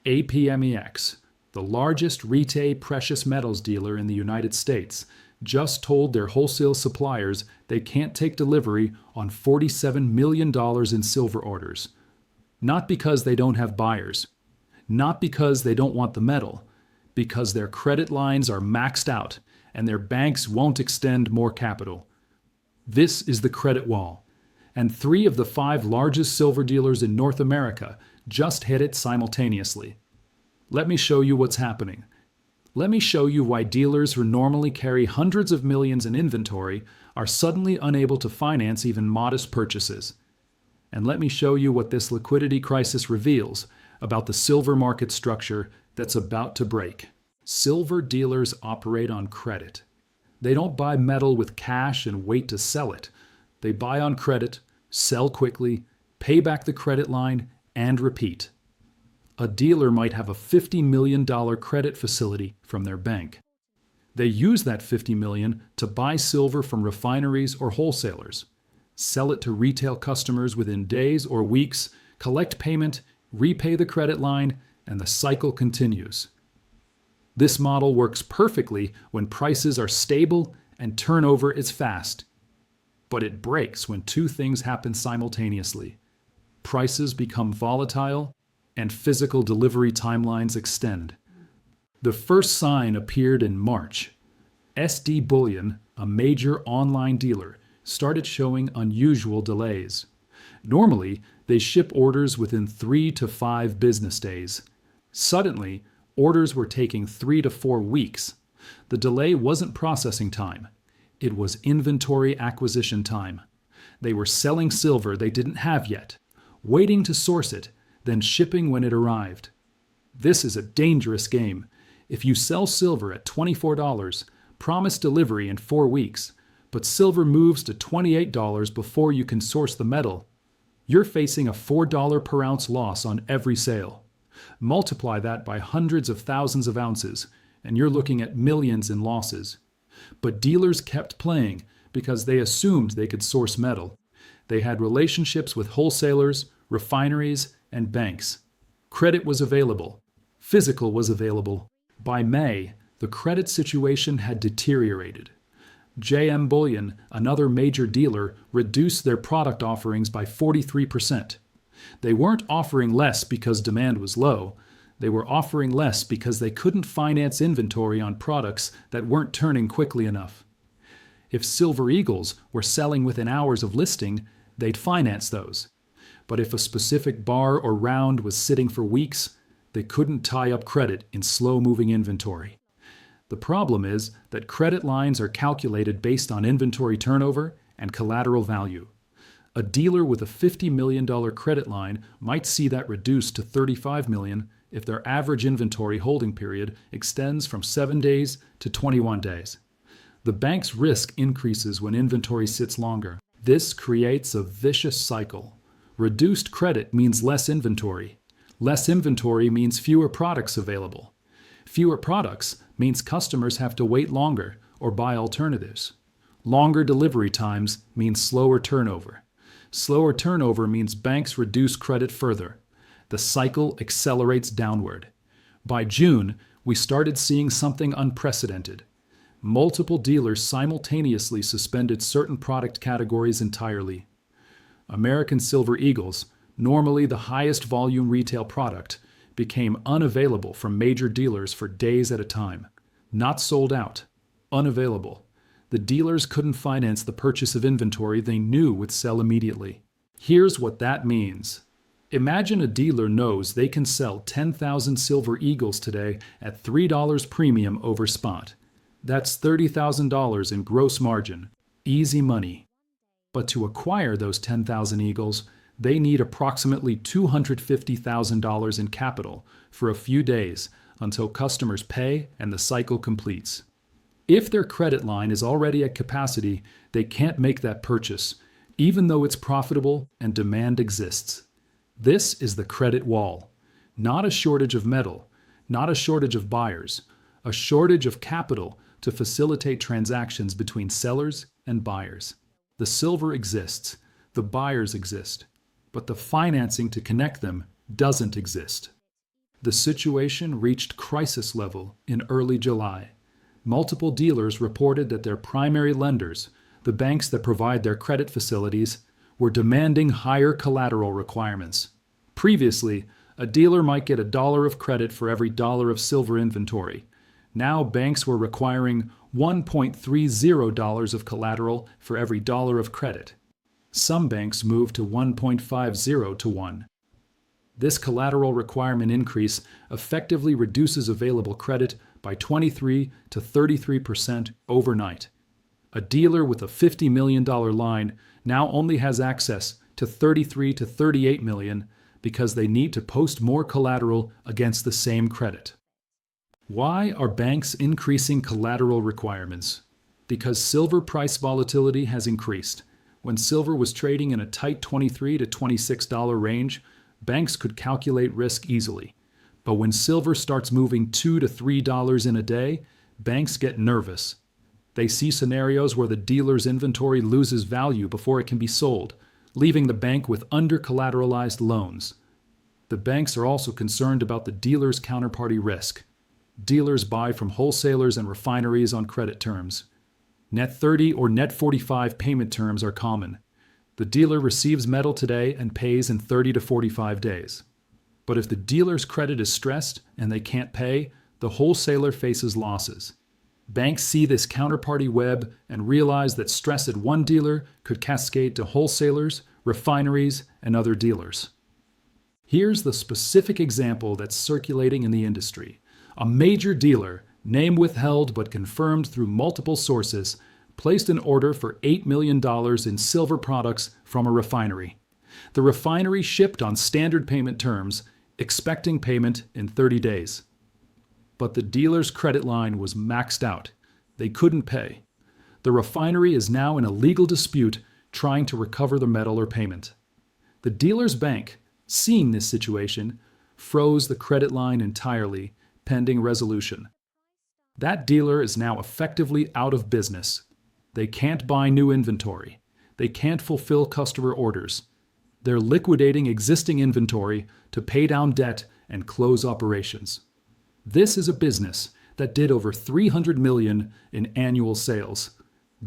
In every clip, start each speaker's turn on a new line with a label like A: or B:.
A: APMEX, the largest retail precious metals dealer in the United States, just told their wholesale suppliers they can't take delivery on $47 million in silver orders. Not because they don't have buyers, not because they don't want the metal, because their credit lines are maxed out and their banks won't extend more capital. This is the credit wall, and 3 of the 5 largest silver dealers in North America just hit it simultaneously. Let me show you what's happening. Let me show you why dealers who normally carry hundreds of millions in inventory are suddenly unable to finance even modest purchases. And let me show you what this liquidity crisis reveals about the silver market structure that's about to break. Silver dealers operate on credit. They don't buy metal with cash and wait to sell it. They buy on credit, sell quickly, pay back the credit line, and repeat. A dealer might have a $50 million credit facility from their bank. They use that $50 million to buy silver from refineries or wholesalers, sell it to retail customers within days or weeks, collect payment, repay the credit line, and the cycle continues. This model works perfectly when prices are stable and turnover is fast. But it breaks when 2 things happen simultaneously. Prices become volatile and physical delivery timelines extend. The first sign appeared in March. SD Bullion, a major online dealer, started showing unusual delays. Normally, they ship orders within 3 to 5 business days. Suddenly, orders were taking 3 to 4 weeks. The delay wasn't processing time. It was inventory acquisition time. They were selling silver they didn't have yet, waiting to source it, then shipping when it arrived. This is a dangerous game. If you sell silver at $24, promise delivery in 4 weeks, but silver moves to $28 before you can source the metal, you're facing a $4 per ounce loss on every sale. Multiply that by hundreds of thousands of ounces, and you're looking at millions in losses. But dealers kept playing because they assumed they could source metal. They had relationships with wholesalers, refineries, and banks. Credit was available. Physical was available. By May, the credit situation had deteriorated. JM Bullion, another major dealer, reduced their product offerings by 43%. They weren't offering less because demand was low. They were offering less because they couldn't finance inventory on products that weren't turning quickly enough. If Silver Eagles were selling within hours of listing, they'd finance those. But if a specific bar or round was sitting for weeks, they couldn't tie up credit in slow-moving inventory. The problem is that credit lines are calculated based on inventory turnover and collateral value. A dealer with a $50 million credit line might see that reduced to $35 million if their average inventory holding period extends from 7 days to 21 days. The bank's risk increases when inventory sits longer. This creates a vicious cycle. Reduced credit means less inventory. Less inventory means fewer products available. Fewer products means customers have to wait longer or buy alternatives. Longer delivery times means slower turnover. Slower turnover means banks reduce credit further. The cycle accelerates downward. By June, we started seeing something unprecedented. Multiple dealers simultaneously suspended certain product categories entirely. American Silver Eagles, normally the highest volume retail product, became unavailable from major dealers for days at a time. Not sold out, unavailable. The dealers couldn't finance the purchase of inventory they knew would sell immediately. Here's what that means. Imagine a dealer knows they can sell 10,000 Silver Eagles today at $3 premium over spot. That's $30,000 in gross margin. Easy money. But to acquire those 10,000 Eagles, they need approximately $250,000 in capital for a few days until customers pay and the cycle completes. If their credit line is already at capacity, they can't make that purchase, even though it's profitable and demand exists. This is the credit wall. Not a shortage of metal, not a shortage of buyers, a shortage of capital to facilitate transactions between sellers and buyers. The silver exists, the buyers exist, but the financing to connect them doesn't exist. The situation reached crisis level in early July. Multiple dealers reported that their primary lenders, the banks that provide their credit facilities, were demanding higher collateral requirements. Previously, a dealer might get $1 of credit for every dollar of silver inventory. Now banks were requiring $1.30 of collateral for every dollar of credit. Some banks moved to 1.50 to 1. This collateral requirement increase effectively reduces available credit by 23 to 33% overnight. A dealer with a $50 million line now only has access to 33 to 38 million because they need to post more collateral against the same credit. Why are banks increasing collateral requirements? Because silver price volatility has increased. When silver was trading in a tight $23 to $26 range, banks could calculate risk easily. But when silver starts moving $2 to $3 in a day, banks get nervous. They see scenarios where the dealer's inventory loses value before it can be sold, leaving the bank with under-collateralized loans. The banks are also concerned about the dealer's counterparty risk. Dealers buy from wholesalers and refineries on credit terms. Net 30 or net 45 payment terms are common. The dealer receives metal today and pays in 30 to 45 days. But if the dealer's credit is stressed and they can't pay, the wholesaler faces losses. Banks see this counterparty web and realize that stress at one dealer could cascade to wholesalers, refineries, and other dealers. Here's the specific example that's circulating in the industry. A major dealer, name withheld but confirmed through multiple sources, placed an order for $8 million in silver products from a refinery. The refinery shipped on standard payment terms, expecting payment in 30 days. But the dealer's credit line was maxed out. They couldn't pay. The refinery is now in a legal dispute trying to recover the metal or payment. The dealer's bank, seeing this situation, froze the credit line entirely, pending resolution. That dealer is now effectively out of business. They can't buy new inventory. They can't fulfill customer orders. They're liquidating existing inventory to pay down debt and close operations. This is a business that did over $300 million in annual sales.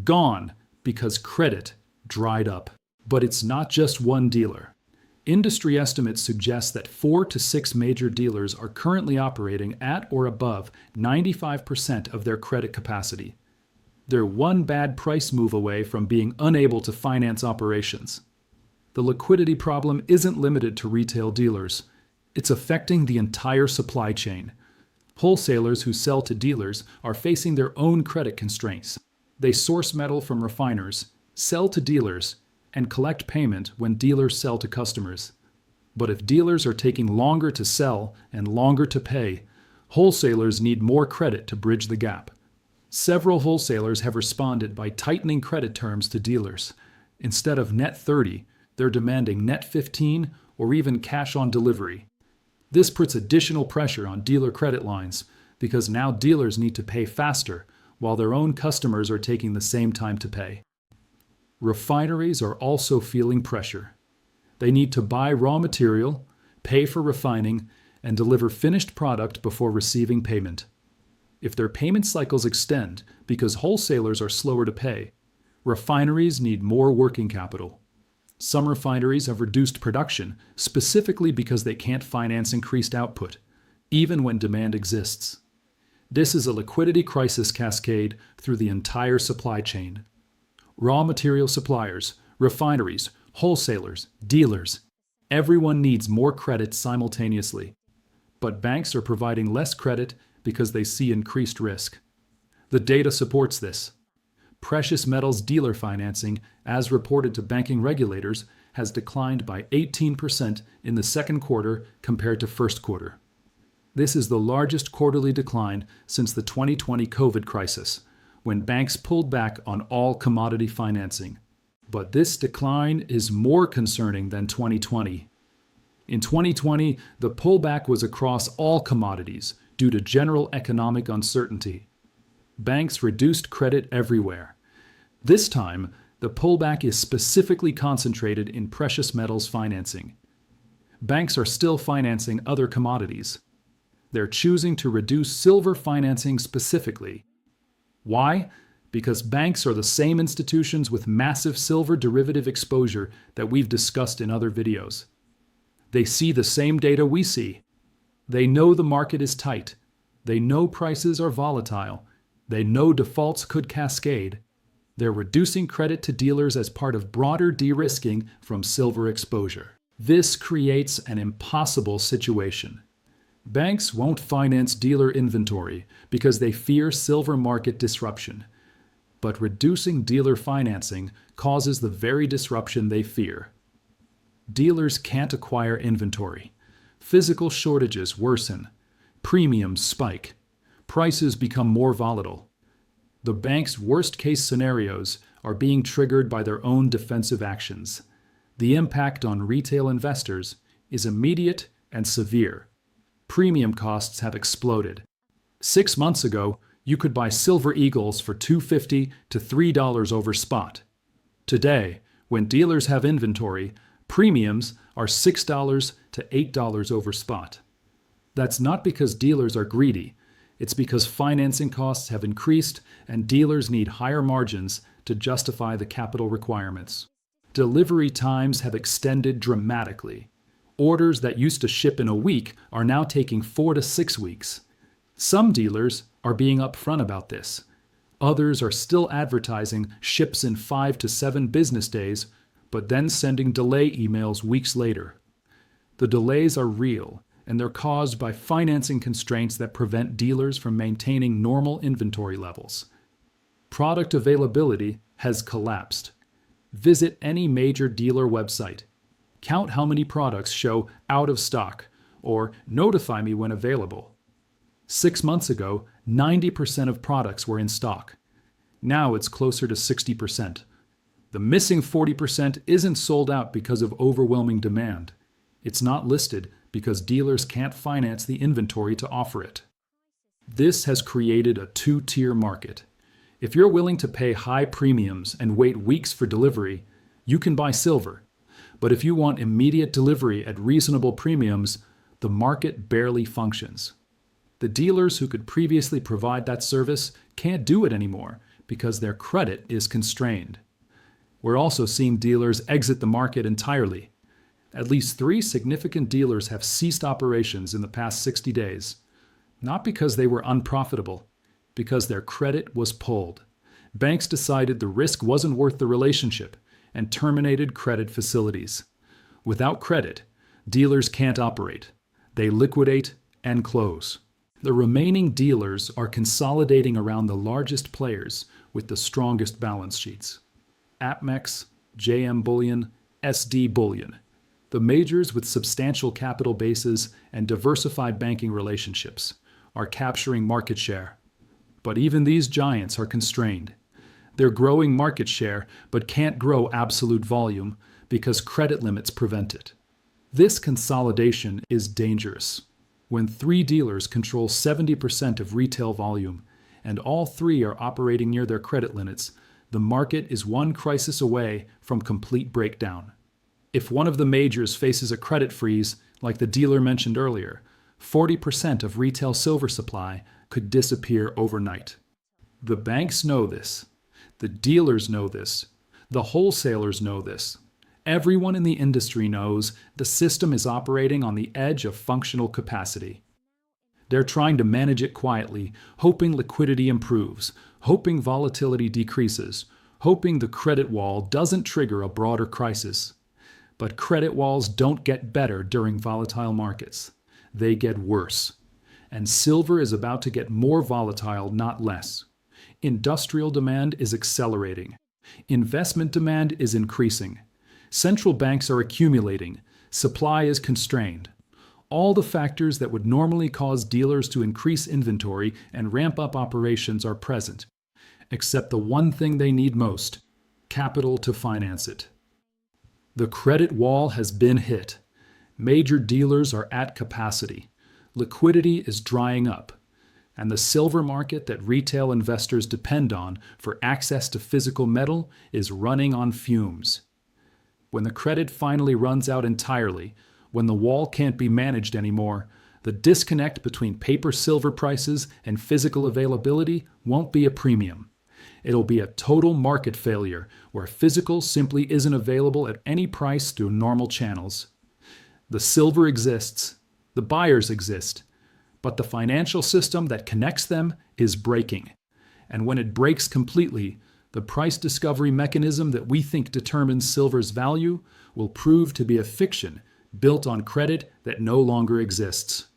A: Gone because credit dried up. But it's not just one dealer. Industry estimates suggest that 4 to 6 major dealers are currently operating at or above 95% of their credit capacity. They're one bad price move away from being unable to finance operations. The liquidity problem isn't limited to retail dealers. It's affecting the entire supply chain. Wholesalers who sell to dealers are facing their own credit constraints. They source metal from refiners, sell to dealers, and collect payment when dealers sell to customers. But if dealers are taking longer to sell and longer to pay, wholesalers need more credit to bridge the gap. Several wholesalers have responded by tightening credit terms to dealers. Instead of net 30, they're demanding net 15 or even cash on delivery. This puts additional pressure on dealer credit lines because now dealers need to pay faster while their own customers are taking the same time to pay. Refineries are also feeling pressure. They need to buy raw material, pay for refining, and deliver finished product before receiving payment. If their payment cycles extend because wholesalers are slower to pay, refineries need more working capital. Some refineries have reduced production specifically because they can't finance increased output, even when demand exists. This is a liquidity crisis cascade through the entire supply chain. Raw material suppliers, refineries, wholesalers, dealers, everyone needs more credit simultaneously. But banks are providing less credit because they see increased risk. The data supports this. Precious metals dealer financing, as reported to banking regulators, has declined by 18% in the second quarter compared to first quarter. This is the largest quarterly decline since the 2020 COVID crisis, when banks pulled back on all commodity financing. But this decline is more concerning than 2020. In 2020, the pullback was across all commodities due to general economic uncertainty. Banks reduced credit everywhere. This time, the pullback is specifically concentrated in precious metals financing. Banks are still financing other commodities. They're choosing to reduce silver financing specifically. Why? Because banks are the same institutions with massive silver derivative exposure that we've discussed in other videos. They see the same data we see. They know the market is tight. They know prices are volatile. They know defaults could cascade. They're reducing credit to dealers as part of broader de-risking from silver exposure. This creates an impossible situation. Banks won't finance dealer inventory because they fear silver market disruption. But reducing dealer financing causes the very disruption they fear. Dealers can't acquire inventory. Physical shortages worsen. Premiums spike. Prices become more volatile. The bank's worst-case scenarios are being triggered by their own defensive actions. The impact on retail investors is immediate and severe. Premium costs have exploded. 6 months ago, you could buy Silver Eagles for $2.50 to $3 over spot. Today, when dealers have inventory, premiums are $6 to $8 over spot. That's not because dealers are greedy. It's because financing costs have increased and dealers need higher margins to justify the capital requirements. Delivery times have extended dramatically. Orders that used to ship in a week are now taking 4 to 6 weeks. Some dealers are being upfront about this. Others are still advertising ships in 5 to 7 business days, but then sending delay emails weeks later. The delays are real, and they're caused by financing constraints that prevent dealers from maintaining normal inventory levels. Product availability has collapsed. Visit any major dealer website. Count how many products show out of stock or notify me when available. 6 months ago, 90% of products were in stock. Now it's closer to 60%. The missing 40% isn't sold out because of overwhelming demand. It's not listed because dealers can't finance the inventory to offer it. This has created a two-tier market. If you're willing to pay high premiums and wait weeks for delivery, you can buy silver. But if you want immediate delivery at reasonable premiums, the market barely functions. The dealers who could previously provide that service can't do it anymore because their credit is constrained. We're also seeing dealers exit the market entirely. At least 3 significant dealers have ceased operations in the past 60 days, not because they were unprofitable, because their credit was pulled. Banks decided the risk wasn't worth the relationship and terminated credit facilities. Without credit, dealers can't operate. They liquidate and close. The remaining dealers are consolidating around the largest players with the strongest balance sheets. APMEX, JM Bullion, SD Bullion. The majors with substantial capital bases and diversified banking relationships are capturing market share. But even these giants are constrained. They're growing market share but can't grow absolute volume because credit limits prevent it. This consolidation is dangerous. When 3 dealers control 70% of retail volume and all 3 are operating near their credit limits, the market is one crisis away from complete breakdown. If one of the majors faces a credit freeze, like the dealer mentioned earlier, 40% of retail silver supply could disappear overnight. The banks know this. The dealers know this. The wholesalers know this. Everyone in the industry knows the system is operating on the edge of functional capacity. They're trying to manage it quietly, hoping liquidity improves, hoping volatility decreases, hoping the credit wall doesn't trigger a broader crisis. But credit walls don't get better during volatile markets. They get worse. And silver is about to get more volatile, not less. Industrial demand is accelerating. Investment demand is increasing. Central banks are accumulating. Supply is constrained. All the factors that would normally cause dealers to increase inventory and ramp up operations are present, except the one thing they need most: capital to finance it. The credit wall has been hit. Major dealers are at capacity. Liquidity is drying up. And the silver market that retail investors depend on for access to physical metal is running on fumes. When the credit finally runs out entirely, when the wall can't be managed anymore, The disconnect between paper silver prices and physical availability won't be a premium. It'll be a total market failure where physical simply isn't available at any price through normal channels. The silver exists, the buyers exist, but the financial system that connects them is breaking. And when it breaks completely, the price discovery mechanism that we think determines silver's value will prove to be a fiction built on credit that no longer exists.